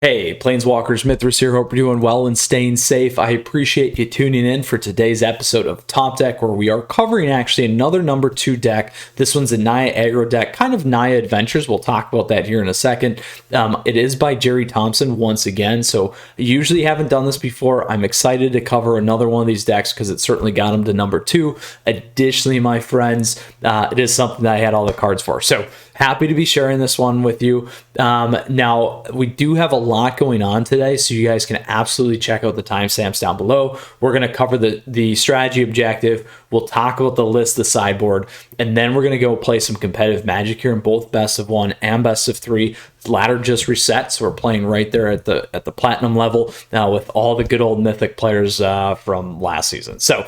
Hey, Planeswalkers, Mythras here. Hope you're doing well and staying safe. I appreciate you tuning in for today's episode of Top Deck, where we are covering actually another number 2 deck. This one's a Naya Aggro deck, kind of Naya Adventures. We'll talk about that here in a second. It is by Jerry Thompson once again, so I usually haven't done this before. I'm excited to cover another one of these decks because it certainly got him to number 2. Additionally, my friends, it is something that I had all the cards for. So happy to be sharing this one with you. Now, we do have a lot going on today, so you guys can absolutely check out the timestamps down below. We're going to cover the strategy objective. We'll talk about the list, the sideboard, and then we're going to go play some competitive Magic here in both best of 1 and best of 3. Ladder just reset, so we're playing right there at the platinum level now with all the good old Mythic players from last season. So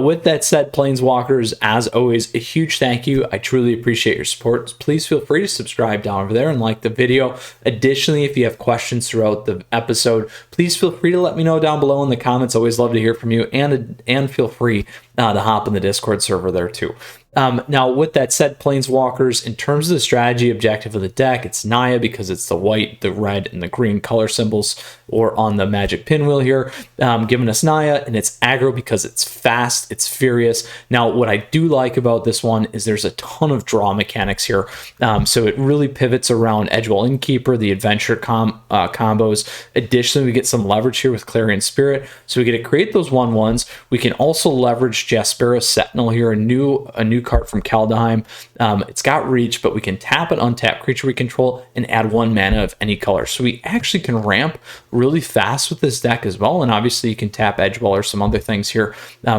with that said, Planeswalkers, as always, a huge thank you. I truly appreciate your support. Please feel free to subscribe down over there and like the video. Additionally, if you have questions throughout the episode, please feel free to let me know down below in the comments. Always love to hear from you, and feel free to hop in the Discord server there too. Now, with that said, Planeswalkers, in terms of the strategy objective of the deck, it's Naya because it's the white, the red, and the green color symbols, or on the magic pinwheel here, giving us Naya, and it's aggro because it's fast, it's furious. Now, what I do like about this one is there's a ton of draw mechanics here, so it really pivots around Edgewell Innkeeper, the adventure combos. Additionally, we get some leverage here with Clarion Spirit, so we get to create those 1/1s. We can also leverage Jaspera Sentinel here, a new card from Kaldheim. It's got reach, but we can tap an untapped creature we control and add 1 mana of any color. So we actually can ramp really fast with this deck as well. And obviously you can tap Edgewell or some other things here.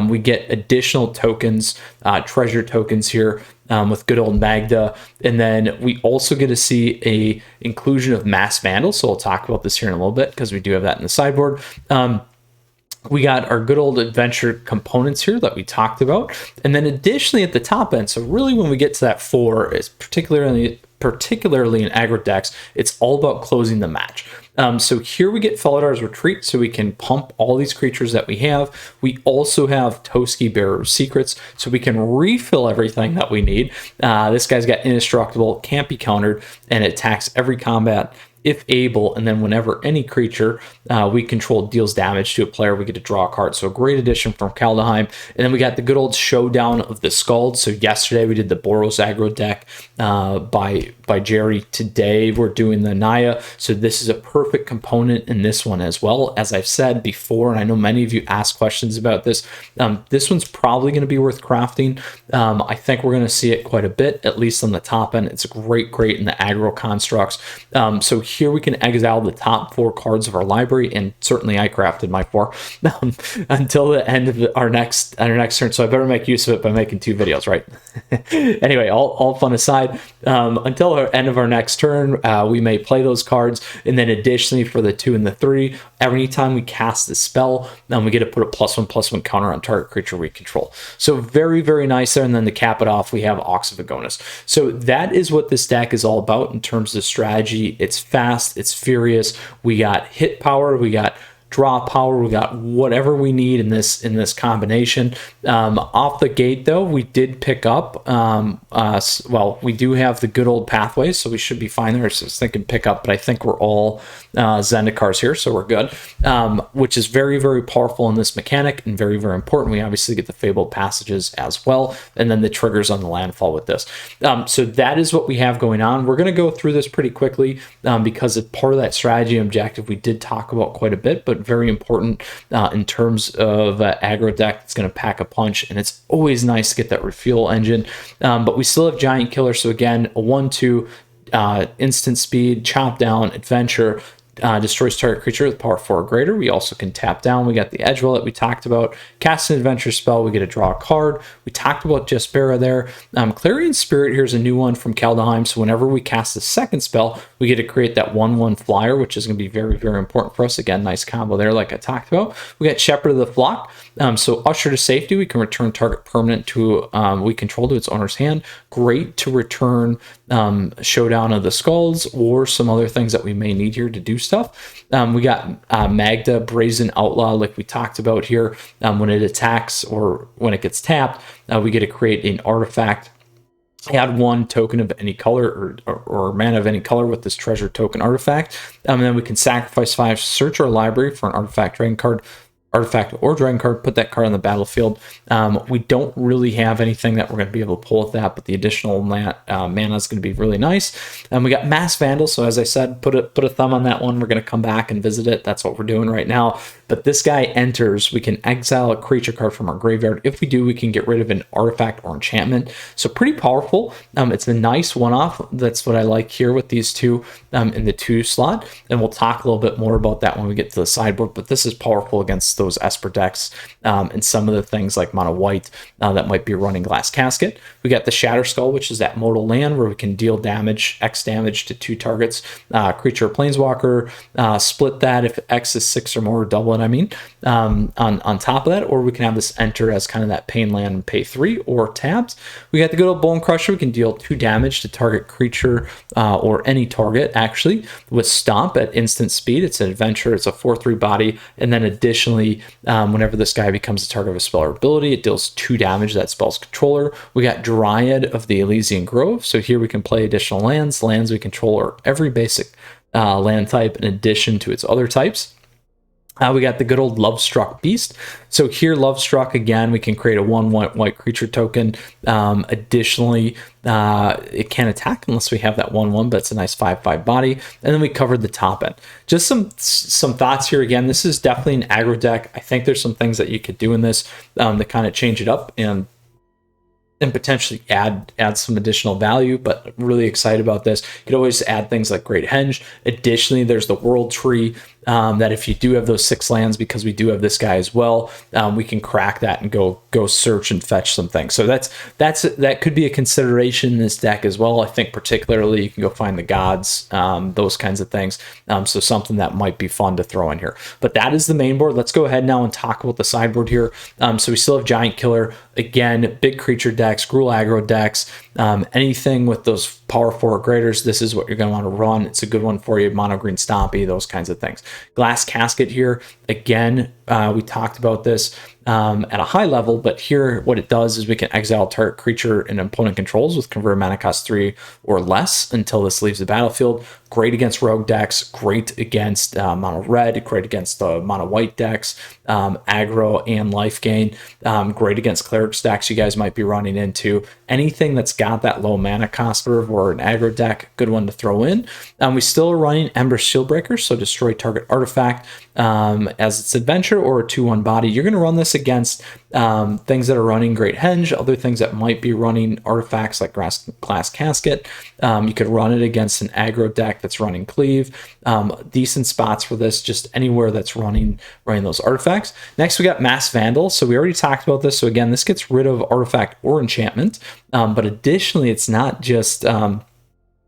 We get additional tokens, treasure tokens here with good old Magda. And then we also get to see a inclusion of Mass Vandal. So we'll talk about this here in a little bit because we do have that in the sideboard. We got our good old adventure components here that we talked about. And then additionally at the top end, so really when we get to that 4, is particularly in aggro decks, it's all about closing the match. So here we get Felidor's Retreat, so we can pump all these creatures that we have. We also have Toski, Bearer of Secrets, so we can refill everything that we need. This guy's got Indestructible, can't be countered, and it attacks every combat if able, and then whenever any creature we control deals damage to a player, we get to draw a card. So a great addition from Kaldheim. And then we got the good old showdown of the Skalds. So yesterday we did the Boros aggro deck by Jerry. Today we're doing the Naya. So this is a perfect component in this one as well. As I've said before, and I know many of you asked questions about this, this one's probably going to be worth crafting. I think we're going to see it quite a bit, at least on the top end. It's great in the aggro constructs. So here we can exile the top 4 cards of our library, and certainly I crafted my 4 until the end of our next turn. So I better make use of it by making 2 videos, right? Anyway, all fun aside, until the end of our next turn, we may play those cards, and then additionally for the 2 and the 3, every time we cast a spell, we get to put a +1/+1 counter on target creature we control. So very nice there. And then to cap it off, we have Ox of Agonis. So that is what this deck is all about in terms of strategy. It's fast, it's furious. We got hit power, we got draw power, we got whatever we need in this combination. Off the gate though, we did pick up well, we do have the good old pathways, so we should be fine there. So I was thinking pick up, but I think we're all Zendikars here, so we're good, which is very powerful in this mechanic and very important. We obviously get the Fabled Passages as well, and then the triggers on the landfall with this. So that is what we have going on. We're going to go through this pretty quickly because it's part of that strategy objective we did talk about quite a bit, but very important in terms of aggro deck that's going to pack a punch, and it's always nice to get that refuel engine. But we still have Giant Killer, so again, a 1/2 instant speed, chop down, adventure, destroys target creature with power 4 or greater. We also can tap down. We got the Edgewell that we talked about. Cast an adventure spell, we get to draw a card. We talked about Jaspera there. Clarion Spirit, here's a new one from Kaldheim. So whenever we cast a second spell, we get to create that 1/1 flyer, which is going to be very important for us. Again, nice combo there like I talked about. We got Shepherd of the Flock. So Usher to Safety, we can return target permanent to we control to its owner's hand. Great to return Showdown of the Skalds or some other things that we may need here to do stuff. We got Magda, Brazen Outlaw, like we talked about here. When it attacks or when it gets tapped, we get to create an artifact add 1 token of any color or mana of any color with this treasure token artifact. And then we can sacrifice 5, search our library for an artifact dragon card, artifact or dragon card, put that card on the battlefield. We don't really have anything that we're going to be able to pull with that, but the additional mana is going to be really nice. And we got Mass Vandal, so as I said, put a thumb on that one. We're going to come back and visit it. That's what we're doing right now. But this guy enters, we can exile a creature card from our graveyard. If we do, we can get rid of an artifact or enchantment. So pretty powerful. It's a nice one-off. That's what I like here with these two in the 2 slot. And we'll talk a little bit more about that when we get to the sideboard. But this is powerful against those Esper decks and some of the things like mono white that might be running Glass Casket. We got the Shatter Skull, which is that modal land where we can deal damage, X damage to 2 targets, creature or planeswalker, split that if X is 6 or more, double it, I mean, on top of that, or we can have this enter as kind of that pain land and pay 3 or tapped. We got the good old Bone Crusher. We can deal 2 damage to target creature or any target actually with Stomp at instant speed. It's an adventure, it's a 4/3 body, and then additionally whenever this guy becomes a target of a spell or ability, it deals 2 damage to that spell's controller. We got Dryad of the Elysian Grove, so here we can play additional lands we control, or every basic land type in addition to its other types. We got the good old Lovestruck Beast. So here, Lovestruck, again, we can create a 1/1 white creature token. Additionally, it can't attack unless we have that 1/1, but it's a nice 5/5 body. And then we covered the top end. Just some thoughts here. Again, this is definitely an aggro deck. I think there's some things that you could do in this to kind of change it up and potentially add some additional value, but really excited about this. You could always add things like Great Henge. Additionally, there's the World Tree, that if you do have those 6 lands, because we do have this guy as well, we can crack that and go search and fetch some things. So that could be a consideration in this deck as well. I think particularly you can go find the gods, those kinds of things. So something that might be fun to throw in here. But that is the main board. Let's go ahead now and talk about the sideboard here. So we still have Giant Killer. Again, big creature decks, Gruul aggro decks, anything with those power 4 or graders, this is what you're going to want to run. It's a good one for you. Mono green Stompy, those kinds of things. Glass Casket here, again, we talked about this at a high level, but here what it does is we can exile target creature and opponent controls with convert mana cost 3 or less until this leaves the battlefield. Great against rogue decks, great against mono red, great against the mono white decks, aggro and life gain, great against clerics decks you guys might be running into. Anything that's got that low mana cost or an aggro deck, good one to throw in. We still are running Ember Shieldbreaker, so destroy target artifact as its adventure or a 2/1 body. You're going to run this against things that are running Great Henge, other things that might be running artifacts like Glass Casket. You could run it against an aggro deck that's running Cleave. Decent spots for this, just anywhere that's running those artifacts. Next, we got Mass Vandal. So we already talked about this. So again, this gets rid of artifact or enchantment, but additionally, it's not just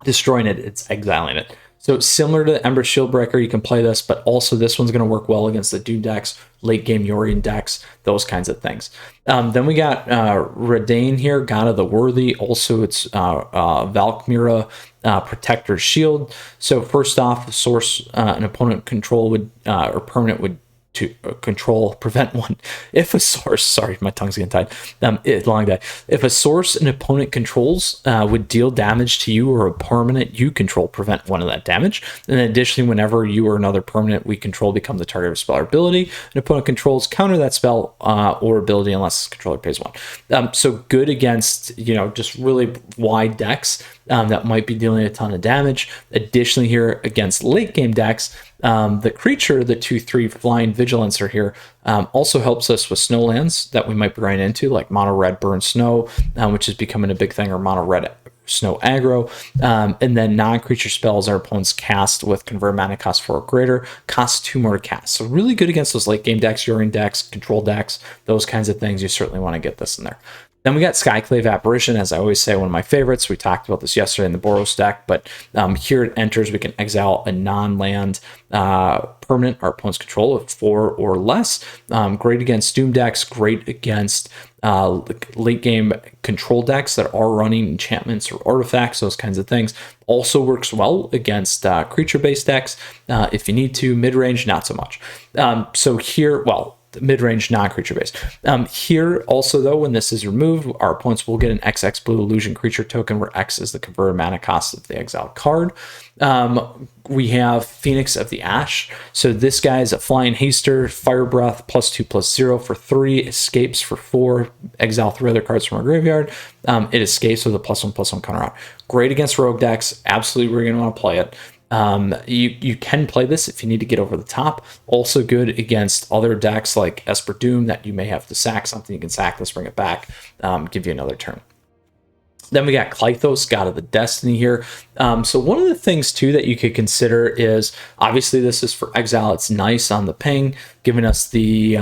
destroying it, it's exiling it. So similar to Ember Shieldbreaker, you can play this, but also this one's going to work well against the Doom decks, late game Yorion decks, those kinds of things. Then we got Redain here, God of the Worthy. Also, it's Valkmira, Protector's Shield. So first off, source an opponent control would or permanent would to control, prevent one. If a source, sorry, my tongue's getting tied. Long day. If a source an opponent controls would deal damage to you or a permanent you control, prevent one of that damage. And then additionally, whenever you or another permanent we control become the target of a spell or ability, an opponent controls counter that spell or ability unless the controller pays 1. So good against, just really wide decks that might be dealing a ton of damage. Additionally, here against late game decks, the creature, the 2/3 flying vigilancer here, also helps us with snowlands that we might be running into, like mono red burn snow, which is becoming a big thing, or mono red snow aggro. And then non-creature spells our opponents cast with convert mana cost 4 or greater, cost 2 more to cast. So really good against those late game decks, Yorion decks, control decks, those kinds of things. You certainly want to get this in there. Then we got Skyclave Apparition, as I always say, one of my favorites. We talked about this yesterday in the Boros deck, but here it enters. We can exile a non-land permanent our opponent's control of 4 or less. Great against Doom decks, great against late game control decks that are running enchantments or artifacts, those kinds of things. Also works well against creature-based decks if you need to. Mid-range, not so much. So here, well, mid-range non-creature based. Here also though, when this is removed, our opponents will get an XX blue illusion creature token, where X is the converted mana cost of the exiled card. We have Phoenix of the Ash. So this guy is a flying haster, fire breath, +2/+0 for 3, escapes for 4, exile 3 other cards from our graveyard. It escapes with a +1/+1 counter on. Great against rogue decks. Absolutely, we're going to want to play it. You can play this if you need to get over the top. Also good against other decks like Esper Doom that you may have to sack something. You can sack this, bring it back, give you another turn. Then we got Klythos, God of the Destiny here. So one of the things too that you could consider is, obviously this is for exile. It's nice on the ping, giving us the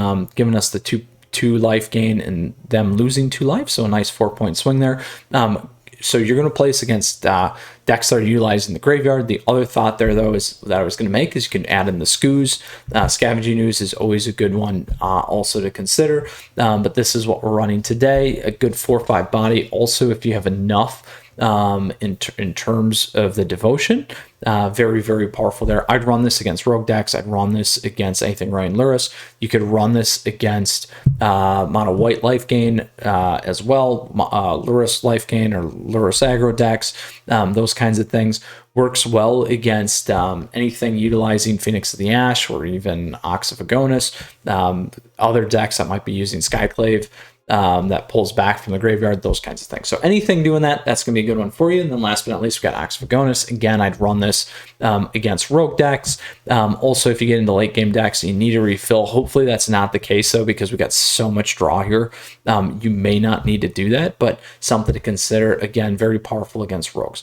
two life gain and them losing 2 life. So a nice 4-point swing there. So you're going to place against decks that are utilizing the graveyard. The other thought there, though, is that I was going to make is you can add in the Skoos. Scavenging Ooze is always a good one also to consider. But this is what we're running today. A good 4/5 body. Also, if you have enough in terms of the devotion, very, very powerful there. I'd run this against rogue decks. I'd run this against anything running Lurrus. You could run this against mono white life gain as well, Lurrus life gain or Lurrus aggro decks, those kinds of things. Works well against anything utilizing Phoenix of the Ash or even Ox of Agonis, other decks that might be using Skyclave, that pulls back from the graveyard, those kinds of things. So anything doing that, that's going to be a good one for you. And then last but not least, we've got Ox of Agonis. Again, I'd run this against rogue decks. Also, if you get into late game decks and you need a refill, hopefully that's not the case though, because we got so much draw here. You may not need to do that, but something to consider. Again, very powerful against rogues.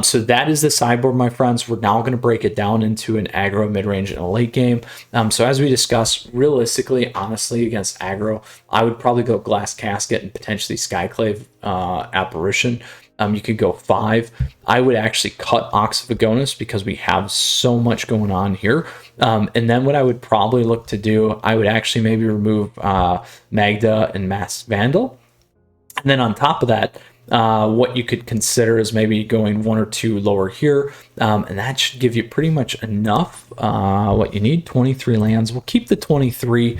So that is the sideboard, my friends. We're now going to break it down into an aggro, mid-range, and a late game. So as we discussed, realistically, honestly, against aggro, I would probably go Glass Casket and potentially Skyclave Apparition. You could go 5. I would actually cut Ox of Agonis because we have so much going on here. And then what I would probably look to do, I would actually maybe remove Magda and Mass Vandal. And then on top of that, what you could consider is maybe going 1 or 2 lower here, and that should give you pretty much enough what you need. 23 lands. We'll keep the 23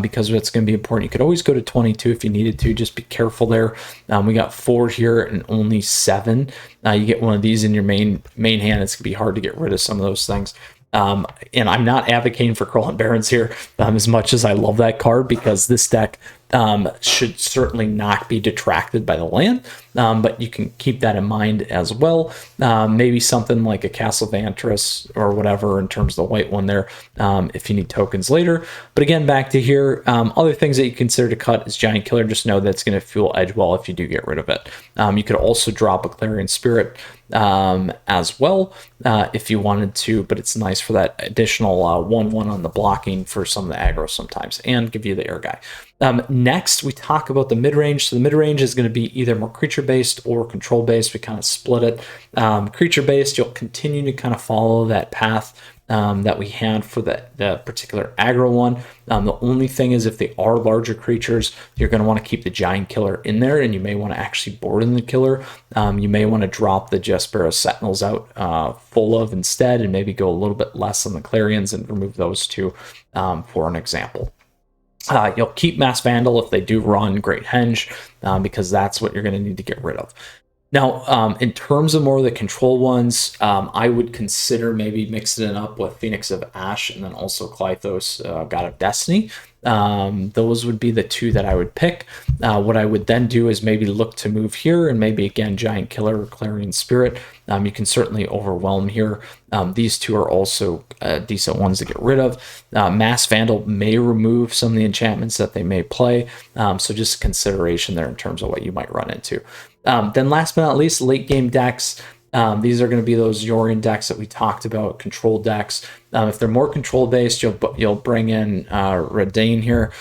because it's going to be important. You could always go to 22 if you needed to. Just be careful there. We got 4 here and only 7. You get one of these in your main hand, it's going to be hard to get rid of some of those things. And I'm not advocating for Crawling Barrens here as much as I love that card, because this deck should certainly not be detracted by the land, but you can keep that in mind as well. Maybe something like a Castle Vantress or whatever in terms of the white one there, if you need tokens later. But again, back to here, other things that you consider to cut is Giant Killer. Just know that's going to fuel Edgewell if you do get rid of it. You could also drop a Clarion Spirit as well if you wanted to, but it's nice for that additional 1/1 on the blocking for some of the aggro sometimes, and give you the air guy. Next, we talk about the mid-range. So the mid-range is going to be either more creature-based or control-based. We kind of split it. Creature-based, you'll continue to kind of follow that path that we had for the particular aggro one. The only thing is, if they are larger creatures, you're going to want to keep the Giant Killer in there, and you may want to actually board in the killer. You may want to drop the Jespera Sentinels out full of instead, and maybe go a little bit less on the Clarions and remove those two for an example. You'll keep Mass Vandal if they do run Great Henge, because that's what you're going to need to get rid of. Now, in terms of more of the control ones, I would consider maybe mixing it up with Phoenix of Ash and then also Klythos, God of Destiny. Those would be the 2 that I would pick. What I would then do is maybe look to move here and maybe again Giant Killer or Clarion Spirit. You can certainly overwhelm here. These 2 are also decent ones to get rid of. Mass Vandal may remove some of the enchantments that they may play, so just consideration there in terms of what you might run into. Then last but not least, late game decks. These are going to be those Yorion decks that we talked about, control decks. If they're more control based, you'll bring in Redain here,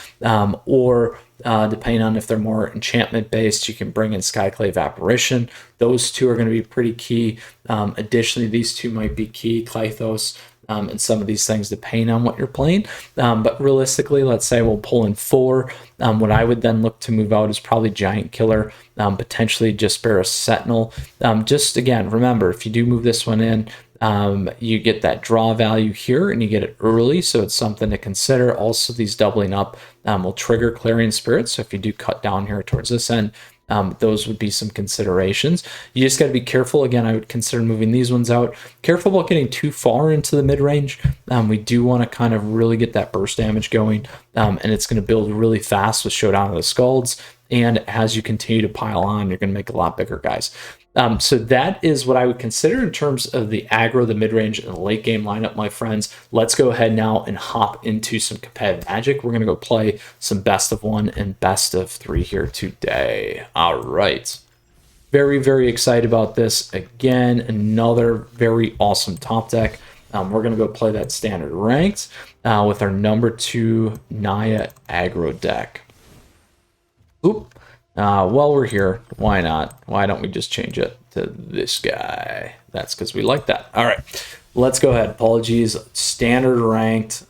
or depending on if they're more enchantment based, you can bring in Skyclave Apparition. Those 2 are going to be pretty key. Additionally, these 2 might be key, Klythos, and some of these things depending on what you're playing. But realistically, let's say we'll pull in 4. What I would then look to move out is probably Giant Killer, potentially Jespera Sentinel. Just again, remember, if you do move this one in, You get that draw value here, and you get it early, so it's something to consider. Also, these doubling up will trigger Clarion Spirit, so if you do cut down here towards this end, those would be some considerations. You just got to be careful. Again, I would consider moving these ones out. Careful about getting too far into the mid-range. We do want to kind of really get that burst damage going, and it's going to build really fast with Showdown of the Skalds. And as you continue to pile on, you're going to make a lot bigger guys. So that is what I would consider in terms of the aggro, the mid-range, and the late game lineup, my friends. Let's go ahead now and hop into some competitive Magic. We're going to go play some best of 1 and best of 3 here today. All right. Very, very excited about this. Again, another very awesome top deck. We're going to go play that standard ranked with our number 2 Naya Aggro deck. Oop. While we're here, why not? Why don't we just change it to this guy? That's because we like that. All right, let's go ahead. Apologies, standard ranked.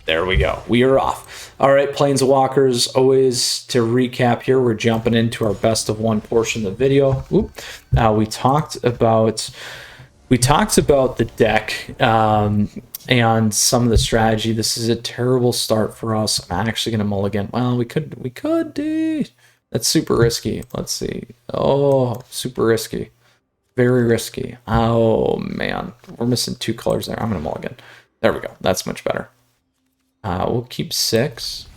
There we go. We are off. All right, Planeswalkers, always to recap here, we're jumping into our best of 1 portion of the video. Oop. We talked about the deck and some of the strategy. This is a terrible start for us. I'm actually going to mulligan. Well, we could do. That's super risky. Let's see. Oh, super risky. Very risky. Oh, man. We're missing 2 colors there. I'm going to mulligan. There we go. That's much better. We'll keep 6.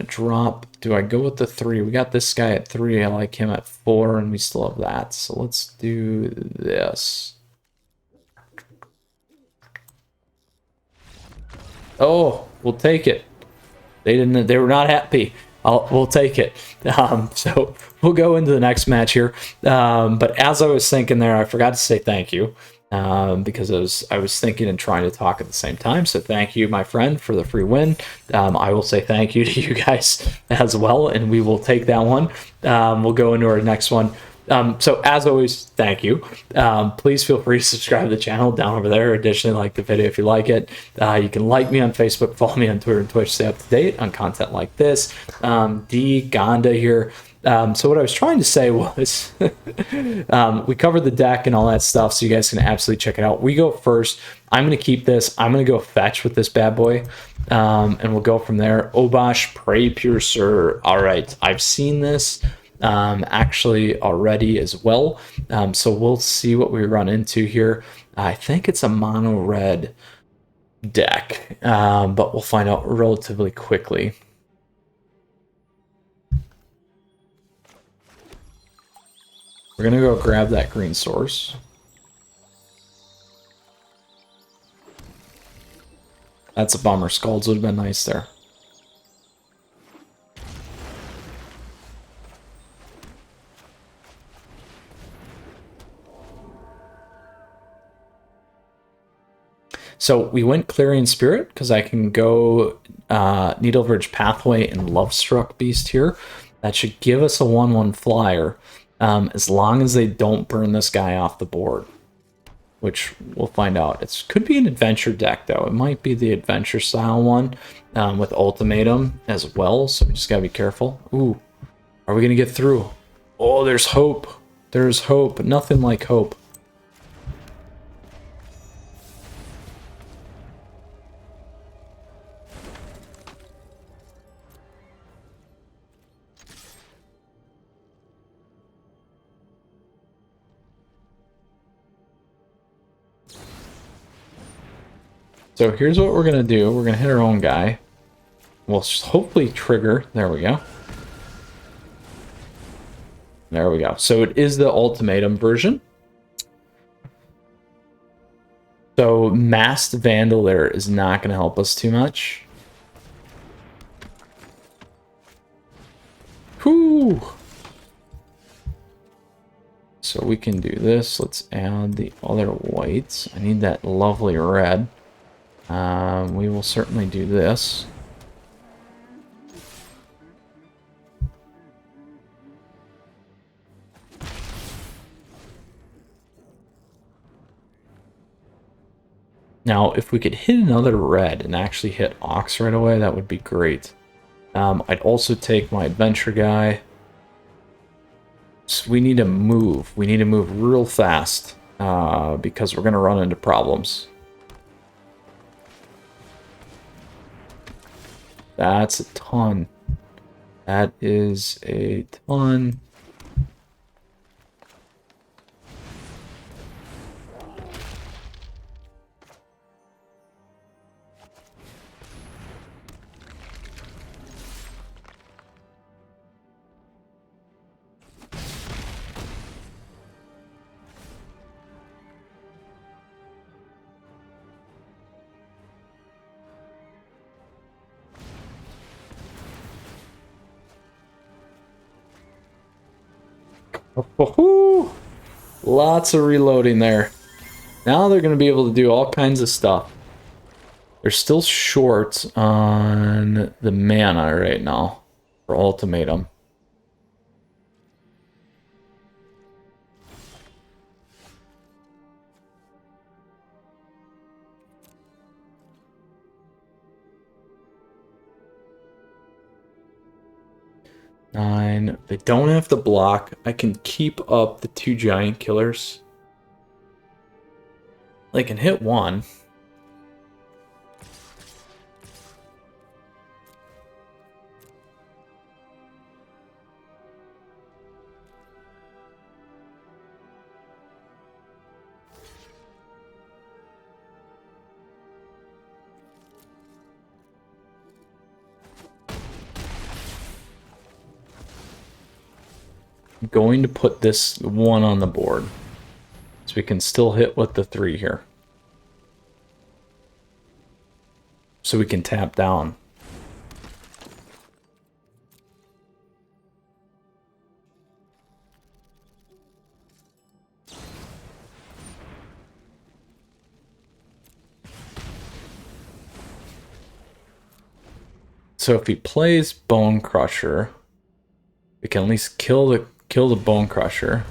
Drop. Do I go with the 3? We got this guy at 3. I like him at 4, and we still have that. So let's do this. Oh, we'll take it. They were not happy. We'll take it. So we'll go into the next match here. But as I was thinking there, I forgot to say thank you because I was thinking and trying to talk at the same time. So thank you, my friend, for the free win. I will say thank you to you guys as well, and we will take that one. We'll go into our next one. So as always, thank you. Please feel free to subscribe to the channel down over there. Additionally, like the video if you like it. You can like me on Facebook, follow me on Twitter and Twitch, stay up to date on content like this. D Gonda here. So what I was trying to say was we covered the deck and all that stuff, so you guys can absolutely check it out. We go first. I'm going to keep this. I'm going to go fetch with this bad boy, and we'll go from there. Obosh, Prey Piercer. All right, I've seen this actually already as well, so we'll see what we run into here. I think it's a mono red deck, but we'll find out relatively quickly. We're gonna go grab that green source. That's a bummer. Skalds would have been nice there. So we went Clarion Spirit because I can go Needleverge Pathway and Lovestruck Beast here. That should give us a 1/1 flyer, as long as they don't burn this guy off the board, which we'll find out. It could be an adventure deck, though. It might be the adventure style one with Ultimatum as well, so we just gotta be careful. Ooh, are we gonna get through? Oh, there's hope. There's hope, but nothing like hope. So here's what we're going to do. We're going to hit our own guy. We'll hopefully trigger. There we go. There we go. So it is the Ultimatum version. So Masked Vandal there is not going to help us too much. Whew. So we can do this. Let's add the other whites. I need that lovely red. We will certainly do this. Now, if we could hit another red and actually hit Ox right away, that would be great. I'd also take my adventure guy. So we need to move. We need to move real fast. because we're going to run into problems. That's a ton. That is a ton. Oh, lots of reloading there. Now they're going to be able to do all kinds of stuff. They're still short on the mana right now for Ultimatum. Nine. They don't have to block. I can keep up the 2 giant killers. They can hit 1. I'm going to put this 1 on the board, so we can still hit with the 3 here. So we can tap down. So if he plays Bone Crusher, we can at least kill the Bone Crusher.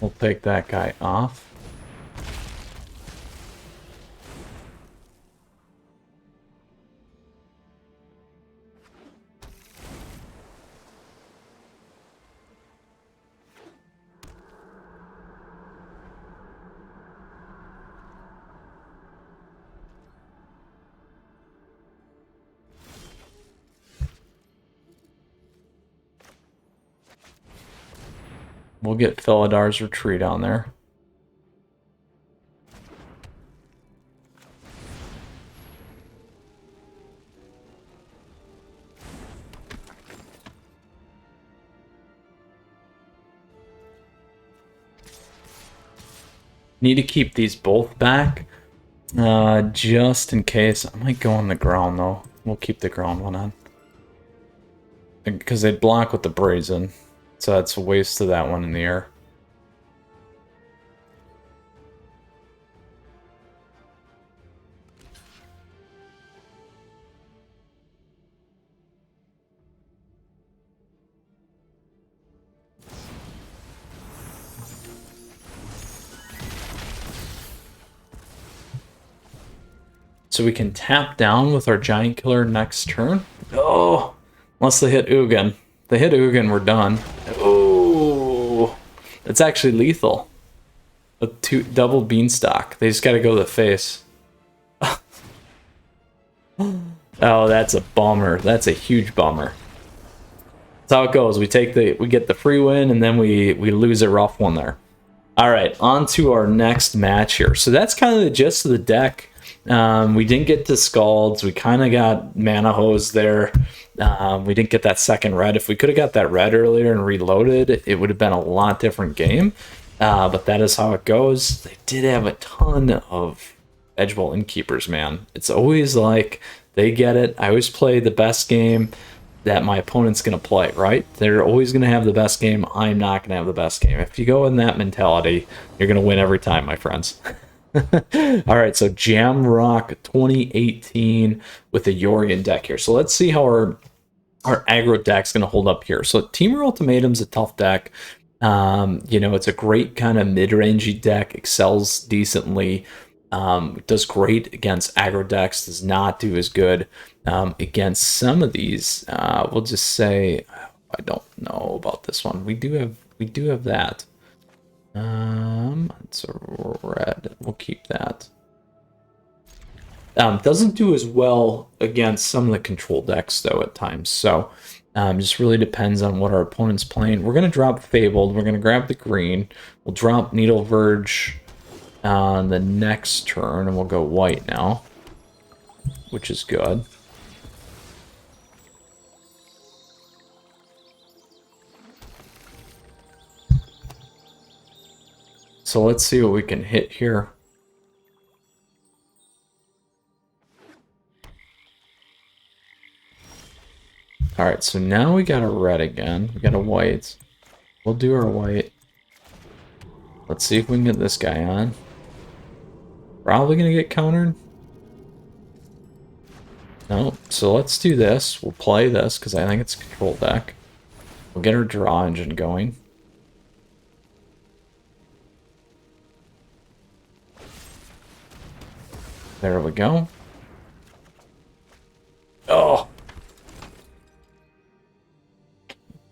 We'll take that guy off. We'll get Feliddar's Retreat on there. Need to keep these both back, just in case. I might go on the ground though. We'll keep the ground one on. Because they block with the Brazen. So that's a waste of that one in the air. So we can tap down with our Giant Killer next turn. Oh, unless they hit Ugin. If they hit Ugin, we're done. Oh, it's actually lethal. A double Beanstalk. They just got to go to the face. Oh, that's a bummer. That's a huge bummer. That's how it goes. We get the free win, and then we lose a rough one there. All right, on to our next match here. So that's kind of the gist of the deck. We didn't get to Skalds. We kind of got Mana Hose there. We didn't get that second red. If we could have got that red earlier and reloaded, it would have been a lot different game. But that is how it goes. They did have a ton of Edgewall Innkeepers, man. It's always like they get it. I always play the best game that my opponent's going to play, right? They're always going to have the best game. I'm not going to have the best game. If you go in that mentality, you're going to win every time, my friends. All right, so Jamrock 2018 with the Yorion deck here. So let's see how our our aggro deck's going to hold up here. So Temur Ultimatum's a tough deck. You know, it's a great kind of mid-rangey deck, excels decently, does great against aggro decks, does not do as good against some of these. We'll just say, I don't know about this one. We do have that. It's a red. We'll keep that. Doesn't do as well against some of the control decks, though, at times. So, just really depends on what our opponent's playing. We're going to drop Fabled. We're going to grab the green. We'll drop Needle Verge on the next turn, and we'll go white now, which is good. So let's see what we can hit here. Alright, so now we got a red again. We got a white. We'll do our white. Let's see if we can get this guy on. Probably gonna get countered. No, so let's do this. We'll play this, because I think it's a control deck. We'll get our draw engine going. There we go. Oh!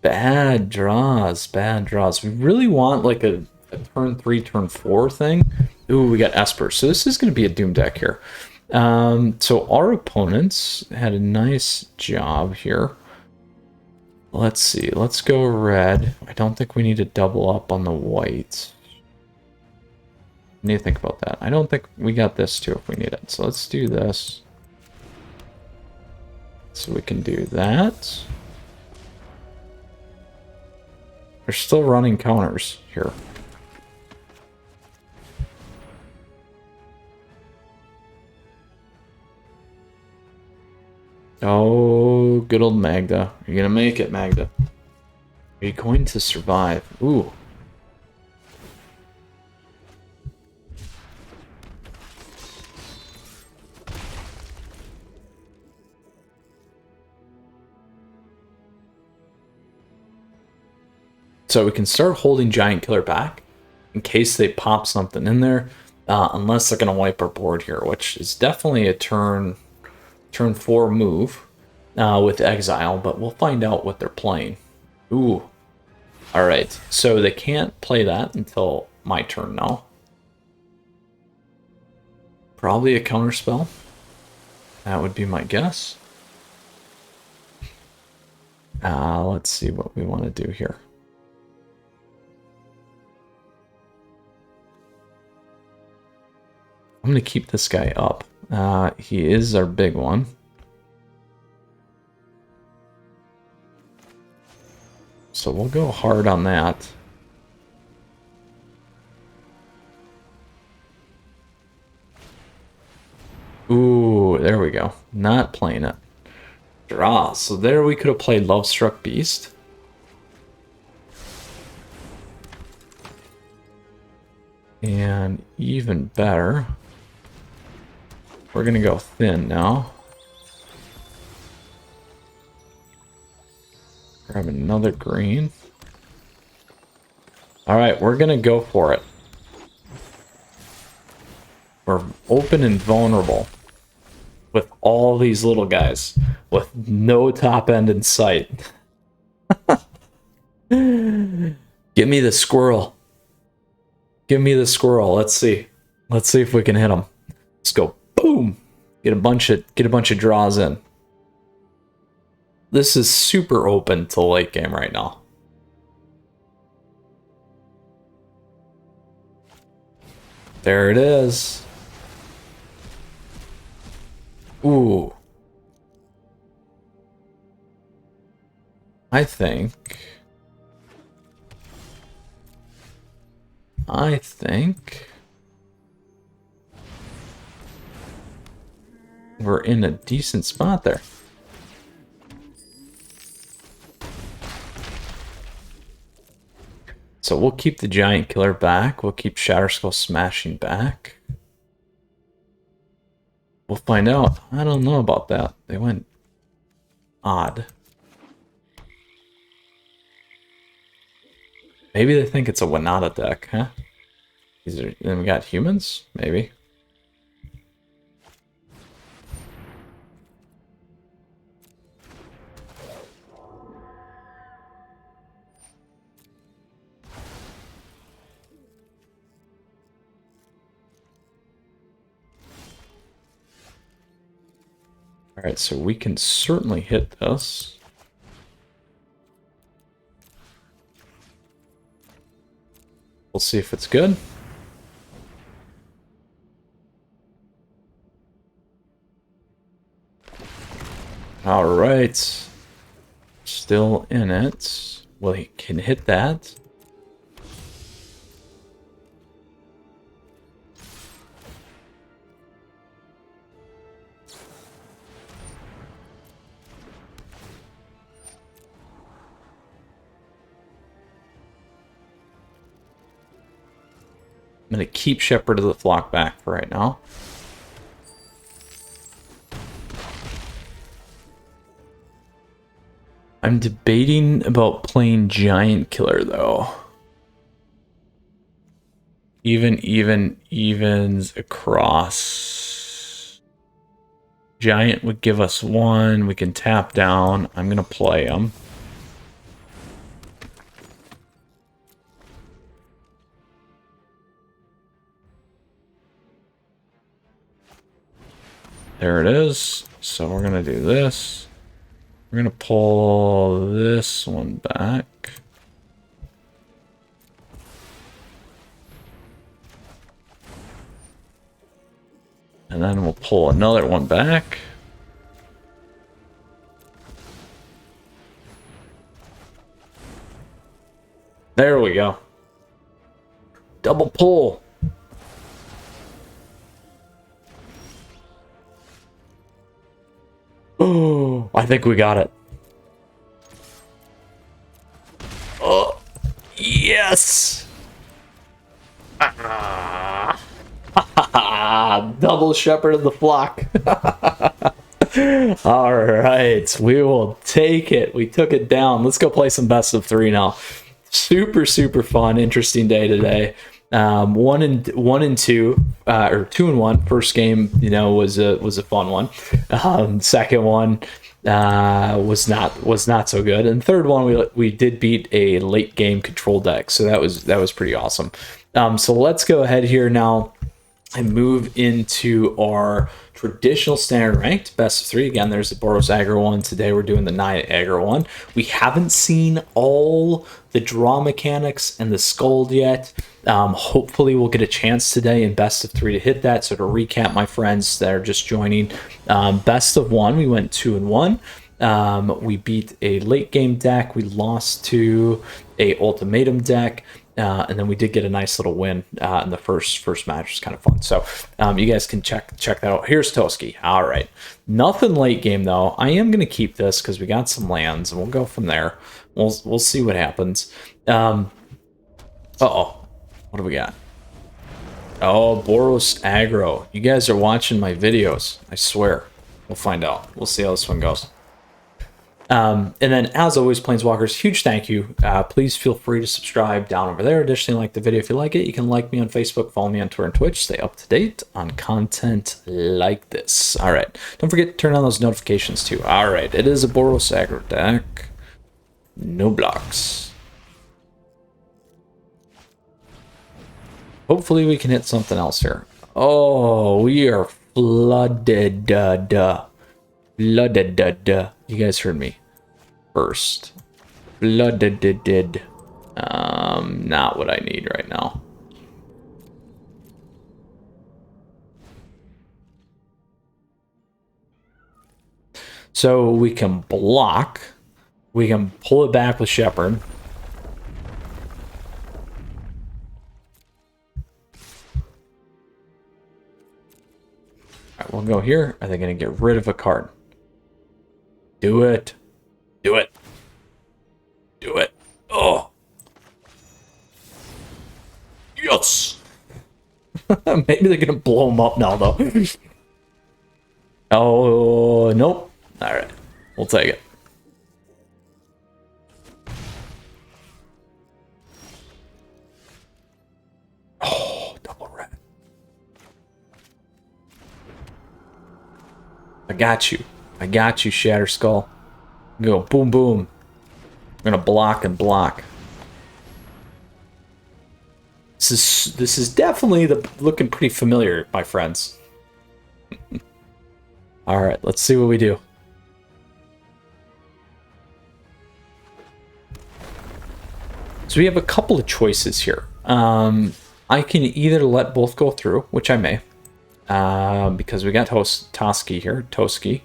Bad draws, bad draws. We really want like a turn 3, turn 4 thing. Ooh, we got Esper. So this is going to be a Doom deck here. So our opponents had a nice job here. Let's see. Let's go red. I don't think we need to double up on the white. I need to think about that. I don't think we got this too if we need it. So let's do this. So we can do that. They're still running counters here. Oh, good old Magda. You're gonna make it, Magda. Are you going to survive? Ooh. So we can start holding Giant Killer back in case they pop something in there, unless they're going to wipe our board here, which is definitely a turn 4 move with Exile, but we'll find out what they're playing. Ooh. All right, so they can't play that until my turn now. Probably a counter spell. That would be my guess. Let's see what we want to do here. I'm going to keep this guy up. He is our big one. So we'll go hard on that. Ooh, there we go. Not playing it. Draw. So there we could have played Love Struck Beast. And even better, we're going to go thin now. Grab another green. All right, we're going to go for it. We're open and vulnerable with all these little guys with no top end in sight. Give me the squirrel. Give me the squirrel. Let's see. Let's see if we can hit him. Let's go. Boom. Get a bunch of draws in. This is super open to late game right now. There it is. Ooh. I think we're in a decent spot there. So we'll keep the Giant Killer back. We'll keep Shatterskull Smashing back. We'll find out. I don't know about that. They went odd. Maybe they think it's a Winata deck, huh? Then we got humans? Maybe. Alright, so we can certainly hit this. We'll see if it's good. Alright. Still in it. Well, he can hit that. I'm going to keep Shepherd of the Flock back for right now. I'm debating about playing Giant Killer, though. Evens across. Giant would give us 1. We can tap down. I'm going to play him. There it is. So we're going to do this. We're going to pull this one back. And then we'll pull another one back. There we go. Double pull. Oh, I think we got it. Oh, yes. Double Shepherd of the Flock. All right, we will take it. We took it down. Let's go play some best of 3 now. Super fun, interesting day today. 1 and 2, or 2 and 1. First game, you know, was a fun one. Second one was not so good, and third one we did beat a late game control deck, so that was pretty awesome. So let's go ahead here now and move into our traditional standard ranked best of 3. Again, there's the Boros Aggro one. Today we're doing the Naya Aggro one. We haven't seen all the draw mechanics and the Skald yet. Hopefully we'll get a chance today in best of 3 to hit that. So to recap, my friends that are just joining, best of 1, we went 2 and 1. We beat a late game deck. We lost to a Ultimatum deck. And then we did get a nice little win in the first match. It was kind of fun. So you guys can check that out. Here's Toski. All right. Nothing late game, though. I am going to keep this because we got some lands, and we'll go from there. We'll see what happens. Uh-oh. What do we got? Oh, Boros Aggro. You guys are watching my videos. I swear. We'll find out. We'll see how this one goes. And then, as always, Planeswalkers, huge thank you. Please feel free to subscribe down over there. Additionally, like the video if you like it. You can like me on Facebook, follow me on Twitter and Twitch. Stay up to date on content like this. All right. Don't forget to turn on those notifications, too. All right. It is a Boros Aggro deck. No blocks. Hopefully, we can hit something else here. Oh, we are flooded. Flooded. You guys heard me first. Flooded. Not what I need right now. So we can block. We can pull it back with Shepherd. All right, we'll go here. Are they going to get rid of a card? Do it. Do it. Do it. Oh. Yes. Maybe they're going to blow them up now, though. Oh, nope. All right. We'll take it. I got you. I got you, Shatter Skull. Go boom, boom. I'm gonna block and block. This is definitely looking pretty familiar, my friends. All right, let's see what we do. So we have a couple of choices here. I can either let both go through, which I may, because we got Toski here, Toski.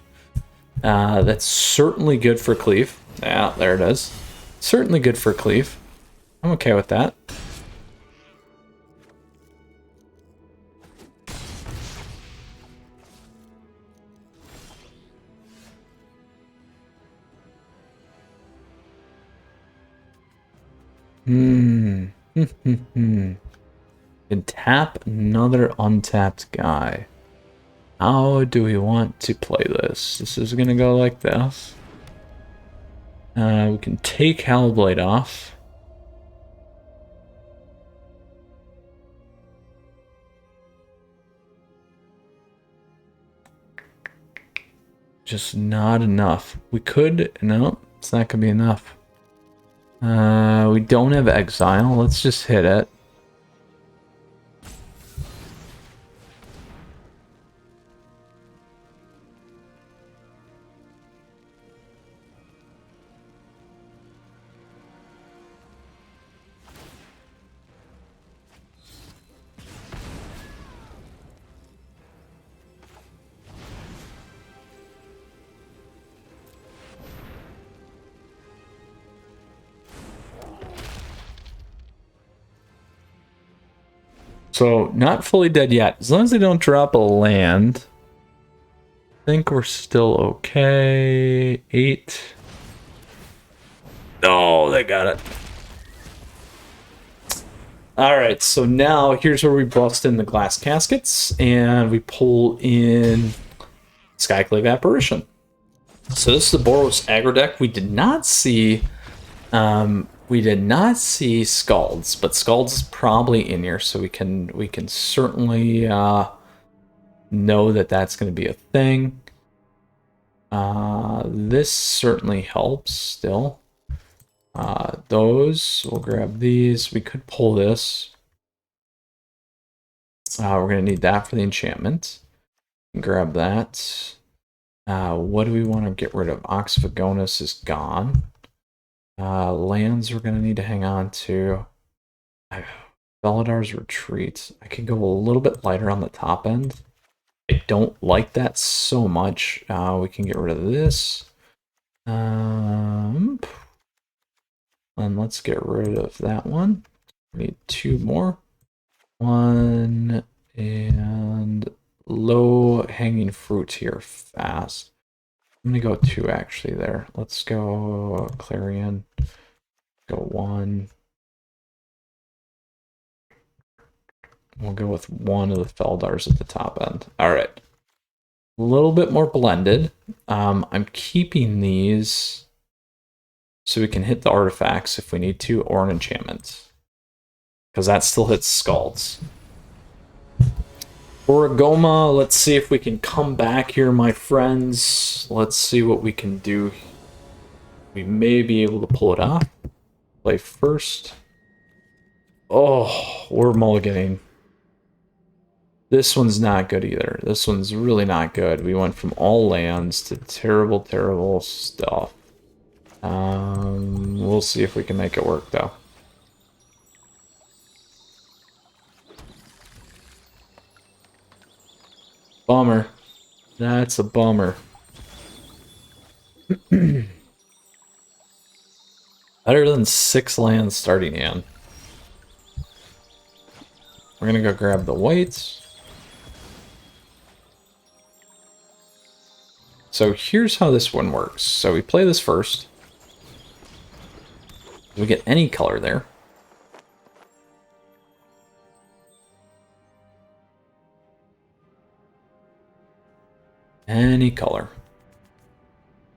That's certainly good for cleave. Yeah, there it is. Certainly good for cleave. I'm okay with that. And tap another untapped guy. How do we want to play this? This is gonna go like this. We can take Hellblade off. Just not enough. We could, no, it's not gonna be enough. We don't have Exile. Let's just hit it. So, not fully dead yet. As long as they don't drop a land, I think we're still okay. 8. Oh, they got it. Alright, so now here's where we bust in the glass caskets, and we pull in Skyclave Apparition. So this is the Boros aggro deck. We did not see Skalds, but Skalds is probably in here, so we can certainly know that that's going to be a thing. This certainly helps still. We'll grab these. We could pull this. We're going to need that for the enchantment. Grab that. What do we want to get rid of? Oxvagonus is gone. Lands we're going to need to hang on to. Veladar's Retreat. I could go a little bit lighter on the top end. I don't like that so much. We can get rid of this. And let's get rid of that one. We need 2 more. 1 and low hanging fruit here fast. I'm gonna go 2 actually there. Let's go Clarion. Go 1. We'll go with 1 of the Feldars at the top end. All right. A little bit more blended. I'm keeping these so we can hit the artifacts if we need to, or an enchantment. Because that still hits Skalds. Origoma, let's see if we can come back here, my friends. Let's see what we can do. We may be able to pull it off. Play first. Oh, we're mulliganing. This one's not good either. This one's really not good. We went from all lands to terrible, terrible stuff. We'll see if we can make it work, though. Bummer. That's a bummer. Better than 6 lands starting hand. We're gonna go grab the whites. So here's how this one works. So we play this first. We get any color there. Any color.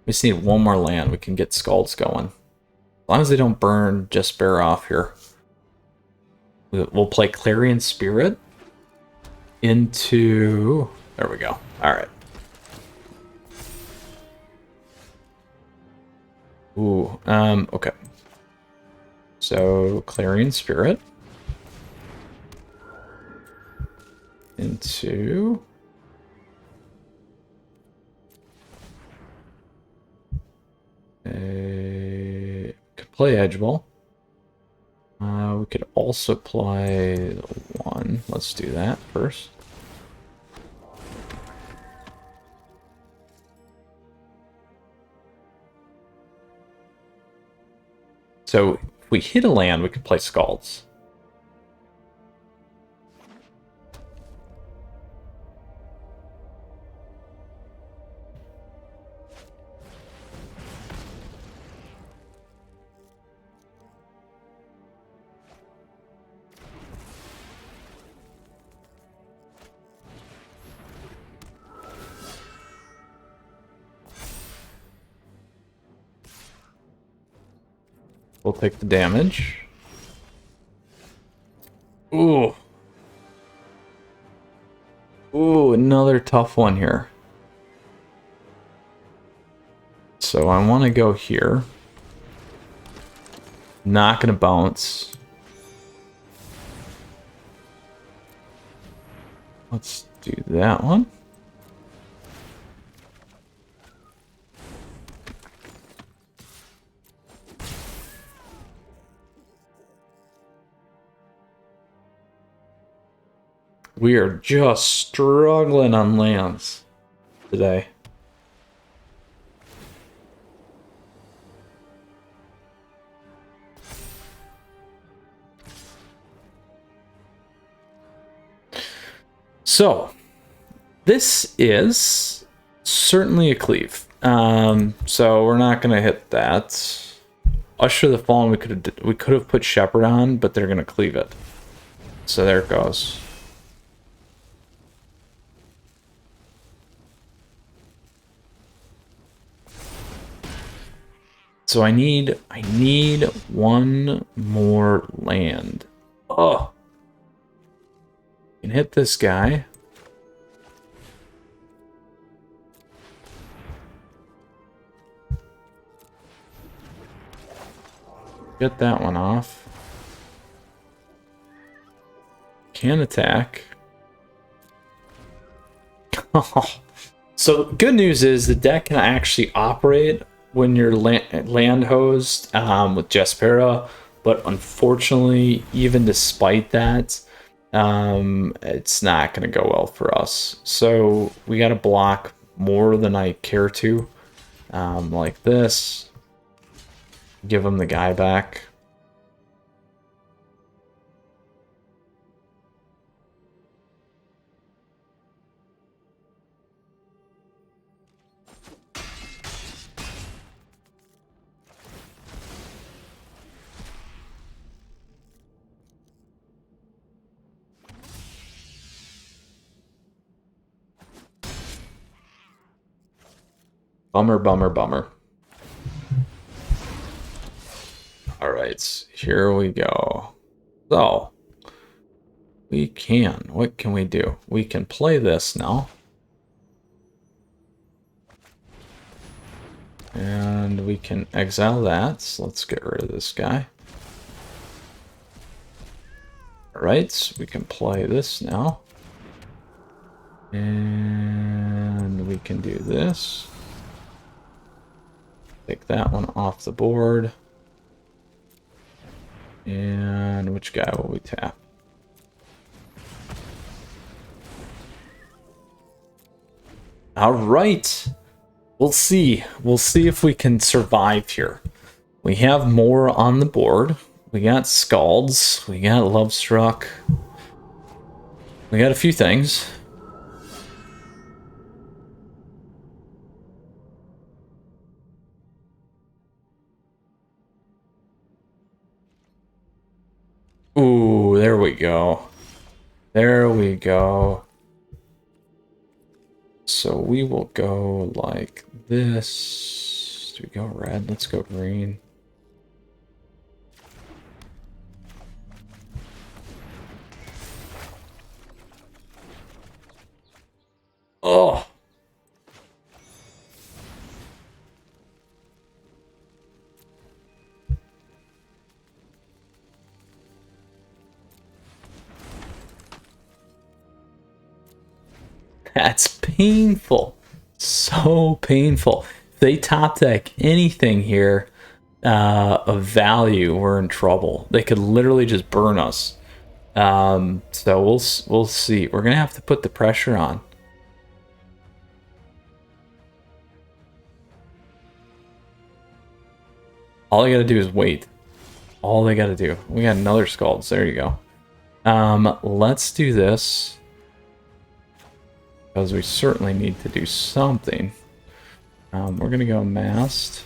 We just need 1 more land. We can get Skalds going. As long as they don't burn, just bear off here. We'll play Clarion Spirit into... There we go. All right. Ooh, okay. So, Clarion Spirit. Into... could play Edge Ball. We could also play one. Let's do that first. So if we hit a land, we could play Skalds. We'll take the damage. Ooh. Ooh, another tough one here. So I want to go here. Not going to bounce. Let's do that one. We are just struggling on lands today. So, this is certainly a cleave. So we're not gonna hit that. Usher the Fallen, we could have put Shepherd on, but they're gonna cleave it. So there it goes. So I need one more land. Oh. Can hit this guy. Get that one off. Can attack. So good news is the deck can actually operate when you're land hosed with Jespera, but unfortunately, even despite that, it's not going to go well for us. So we got to block more than I care to, like this. Give him the guy back. Bummer, bummer, bummer. All right, here we go. So, what can we do? We can play this now. And we can exile that. So let's get rid of this guy. All right, we can play this now. And we can do this. Take that one off the board. And which guy will we tap? All right. We'll see. We'll see if we can survive here. We have more on the board. We got Skalds. We got Lovestruck. We got a few things. Ooh, there we go. There we go. So we will go like this. Do we go red? Let's go green. Oh. That's painful. So painful. If they top deck anything here of value, we're in trouble. They could literally just burn us. So we'll see. We're gonna have to put the pressure on. All I gotta do is wait. All they gotta do. We got another Skalds. There you go. Let's do this. Because we certainly need to do something. We're gonna go Mast.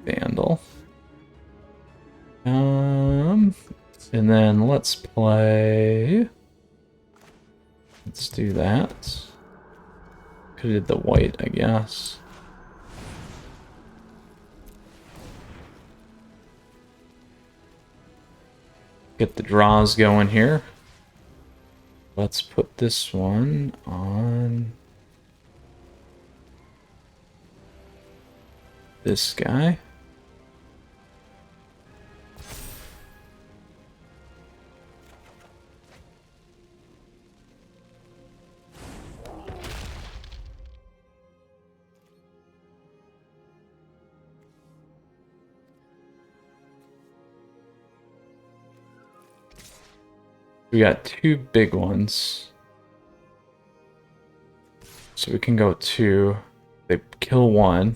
Vandal. And then let's play... Let's do that. Could've did the white, I guess. Get the draws going here. Let's put this one on this guy. We got two big ones. So we can go two. They kill one.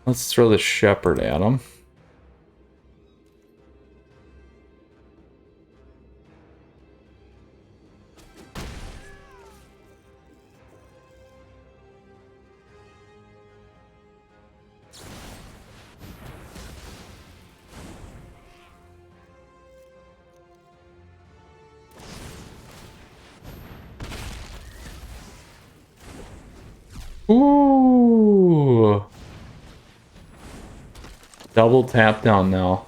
Let's throw the shepherd at them. Ooh. Double tap down now.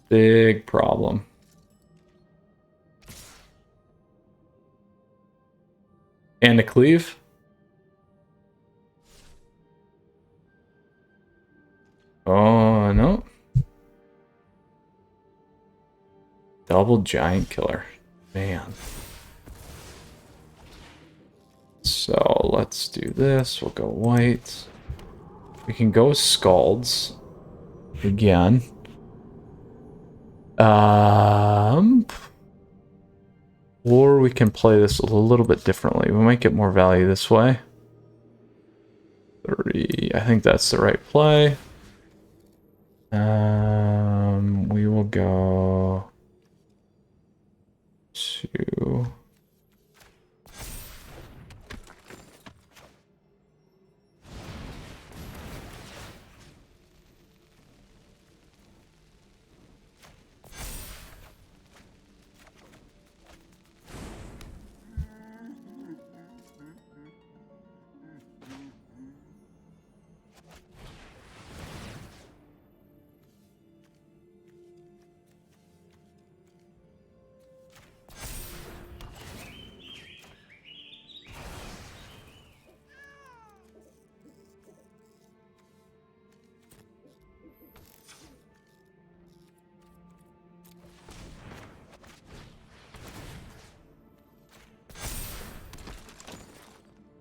Big problem. And a cleave. Oh, no. Double giant killer. Man. So let's do this. We'll go white. We can go Skalds again. Or we can play this a little bit differently. We might get more value this way. 30. I think that's the right play. We will go to...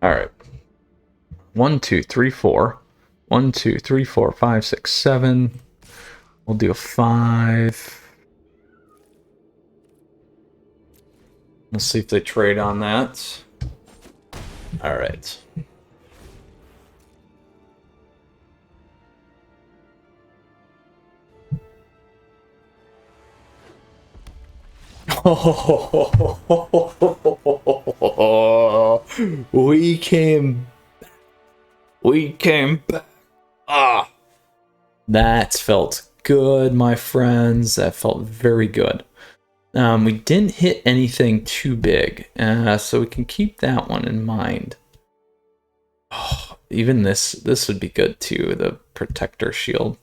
All right. 1, 2, 3, 4. 1, 2, 3, 4, 5, 6, 7. We'll do a 5. Let's see if they trade on that. All right. We came back. Ah, that felt good, my friends. That felt very good. We didn't hit anything too big, so we can keep that one in mind. Oh, even this would be good too, the protector shield.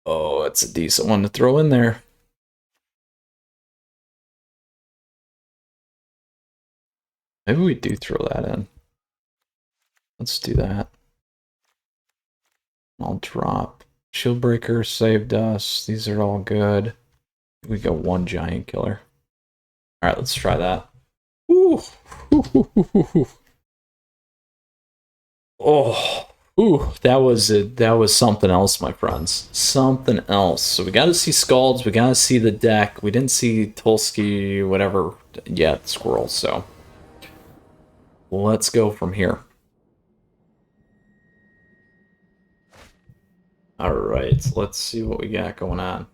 Oh, it's a decent one to throw in there. Maybe we do throw that in. Let's do that. I'll drop. Shieldbreaker saved us. These are all good. We got one giant killer. All right, let's try that. Ooh. Oh, ooh, that was it. That was something else, my friends. Something else. So we got to see Skalds. We got to see the deck. We didn't see Tulsi, whatever, yet, Squirrel. So let's go from here. All right, let's see what we got going on.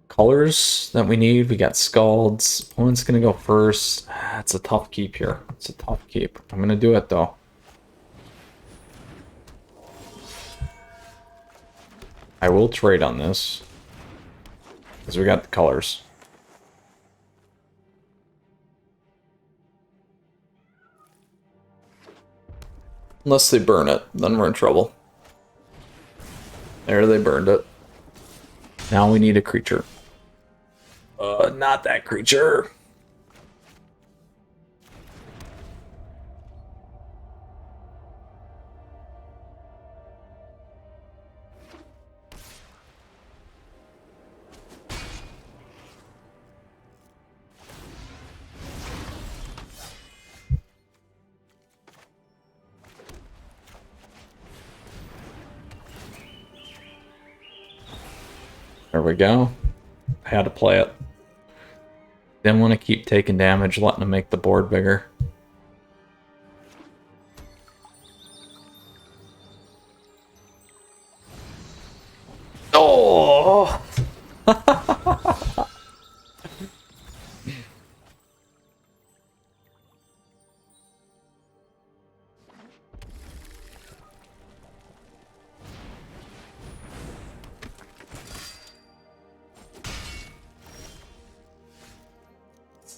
Colors that we need. We got Skalds. Opponent's gonna go first. It's a tough keep here. It's a tough keep. I'm gonna do it though. I will trade on this because we got the colors. Unless they burn it, then we're in trouble. There, they burned it. Now we need a creature. Not that creature. There we go. I had to play it. Didn't want to keep taking damage, letting them make the board bigger. Oh!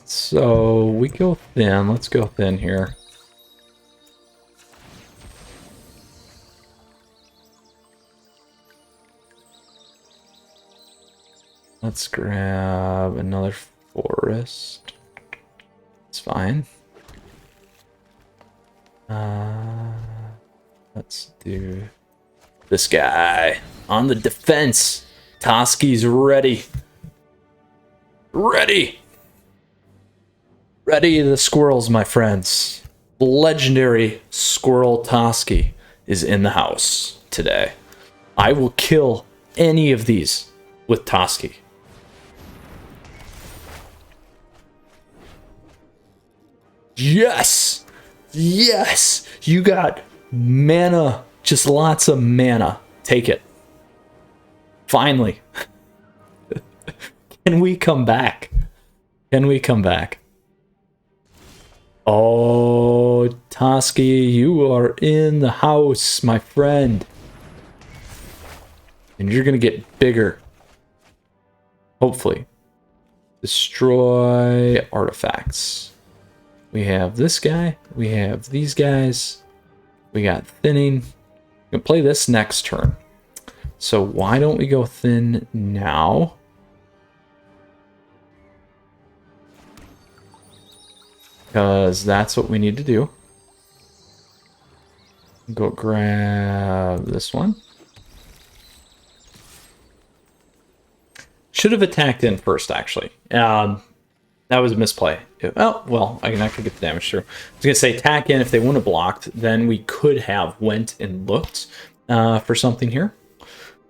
So we go thin. Let's go thin here. Let's grab another forest. It's fine. Let's do this guy on the defense. Toski's ready. Ready. Ready the squirrels, my friends. Legendary Squirrel Toski is in the house today. I will kill any of these with Toski. Yes! Yes! You got mana. Just lots of mana. Take it. Finally. Can we come back? Can we come back? Oh, Toski, you are in the house, my friend. And you're going to get bigger. Hopefully. Destroy artifacts. We have this guy. We have these guys. We got thinning. We'll play this next turn. So why don't we go thin now? Because that's what we need to do. Go grab this one. Should have attacked in first, actually. That was a misplay. Oh, well, I could get the damage through. I was going to say attack in. If they wouldn't have blocked, then we could have went and looked for something here.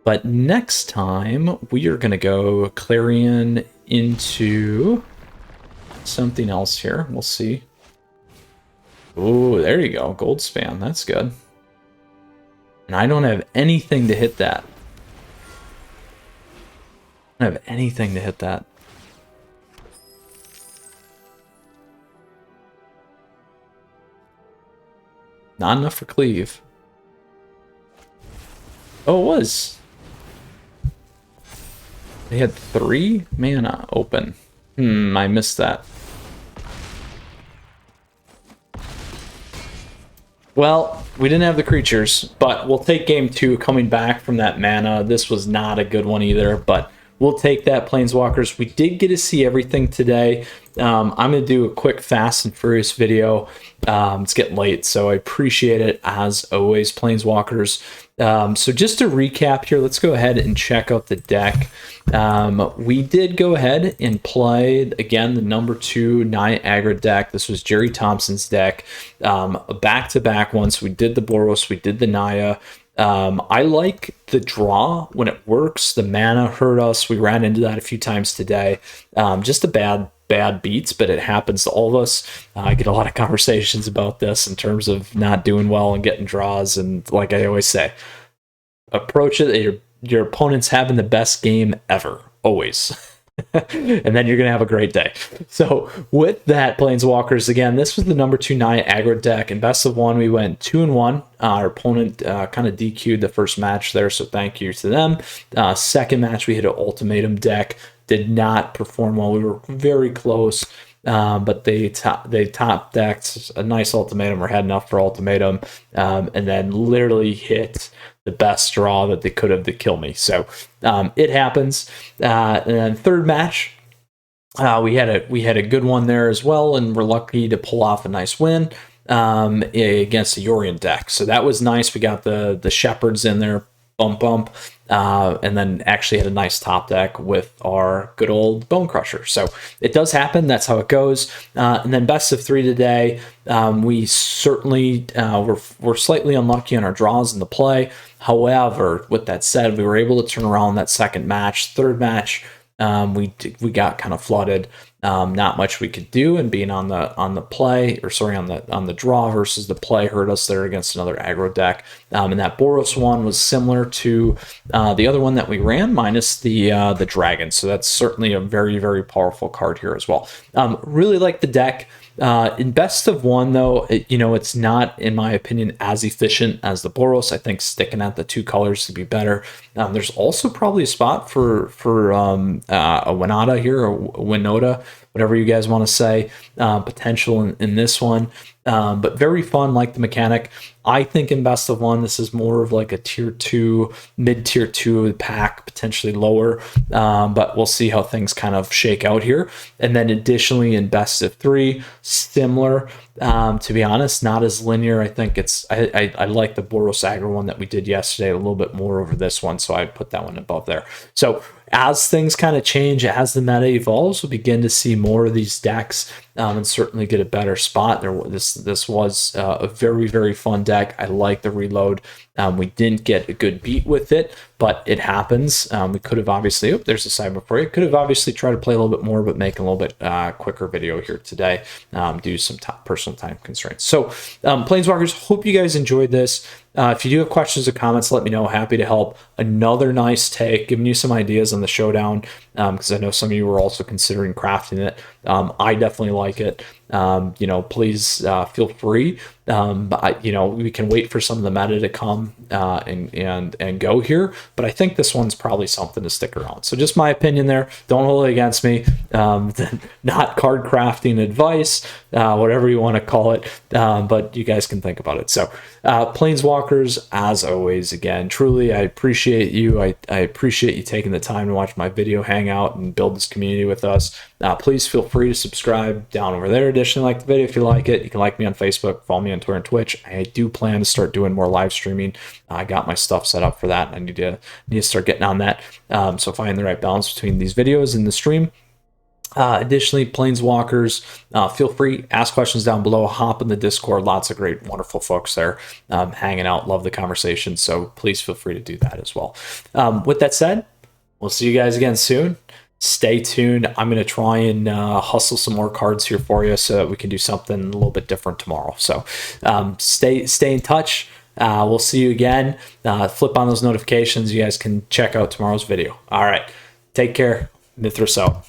But next time, we are going to go Clarion into something else here. We'll see. Oh, there you go. Gold span. That's good. And I don't have anything to hit that. I don't have anything to hit that. Not enough for cleave. Oh, it was. They had 3 mana open. I missed that. Well, we didn't have the creatures, but we'll take game 2 coming back from that mana. This was not a good one either, but we'll take that, Planeswalkers. We did get to see everything today. I'm going to do a quick Fast and Furious video. It's getting late, so I appreciate it as always, Planeswalkers. So just to recap here, let's go ahead and check out the deck. We did go ahead and play, again, the number 2 Naya Aggro deck. This was Jerry Thompson's deck. A back-to-back one, so we did the Boros, we did the Naya. I like the draw when it works. The mana hurt us. We ran into that a few times today. Just a bad beats, but it happens to all of us. I get a lot of conversations about this in terms of not doing well and getting draws. And like I always say, approach it. Your opponent's having the best game ever, always. And then you're going to have a great day. So with that, Planeswalkers, again, this was the number 2 Naya Aggro deck. In best of 1, we went 2-1. Our opponent kind of DQ'd the first match there, so thank you to them. Second match, we hit an Ultimatum deck. Did not perform well. We were very close, but they top decked a nice Ultimatum, or had enough for Ultimatum, and then literally hit the best draw that they could have to kill me. So it happens. And then third match, we had a good one there as well, and we're lucky to pull off a nice win against the Yorion deck. So that was nice. We got the Shepherds in there, bump, and then actually had a nice top deck with our good old Bone Crusher. So it does happen. That's how it goes. And then best of 3 today. We certainly were slightly unlucky on our draws in the play. However, with that said, we were able to turn around that second match. Third match, we got kind of flooded. Not much we could do, and being on the play, or sorry, on the draw versus the play hurt us there against another aggro deck. And that Boros one was similar to the other one that we ran, minus the dragon. So that's certainly a very, very powerful card here as well. Really like the deck. In best of 1, though, it's not, in my opinion, as efficient as the Boros. I think sticking at the 2 colors would be better. There's also probably a spot for a Winota here, or Winota, whatever you guys want to say, potential in this one. But very fun, like the mechanic. I think in best of 1, this is more of like a tier 2, mid-tier 2 pack, potentially lower. But we'll see how things kind of shake out here. And then additionally in best of 3, similar. To be honest, not as linear. I think I like the Boros Aggro one that we did yesterday a little bit more over this one, so I'd put that one above there. So as things kind of change, as the meta evolves, we'll begin to see more of these decks, and certainly get a better spot. This was a very, very fun deck. I like the reload. We didn't get a good beat with it, but it happens. We could have obviously, there's a Sideboard for you. Could have obviously tried to play a little bit more, but make a little bit quicker video here today due to some personal time constraints. So Planeswalkers, hope you guys enjoyed this. If you do have questions or comments, let me know. Happy to help. Another nice take, giving you some ideas on the showdown, because I know some of you were also considering crafting it. I definitely like it. Please feel free. We can wait for some of the meta to come and go here, but I think this one's probably something to stick around. So just my opinion there. Don't hold it against me. Not card crafting advice, whatever you want to call it, but you guys can think about it. So Planeswalkers, as always, again, truly, I appreciate you. I appreciate you taking the time to watch my video, hang out, and build this community with us. Please feel free to subscribe down over there. Additionally, like the video if you like it. You can like me on Facebook, follow me on Twitter and Twitch. I do plan to start doing more live streaming. I got my stuff set up for that, and I need to start getting on that. So find the right balance between these videos and the stream. Additionally, Planeswalkers, feel free, ask questions down below, hop in the Discord. Lots of great, wonderful folks there hanging out. Love the conversation. So please feel free to do that as well. With that said, we'll see you guys again soon. Stay tuned. I'm going to try and hustle some more cards here for you so that we can do something a little bit different tomorrow. So stay in touch. We'll see you again. Flip on those notifications. You guys can check out tomorrow's video. All right. Take care. Mythras out.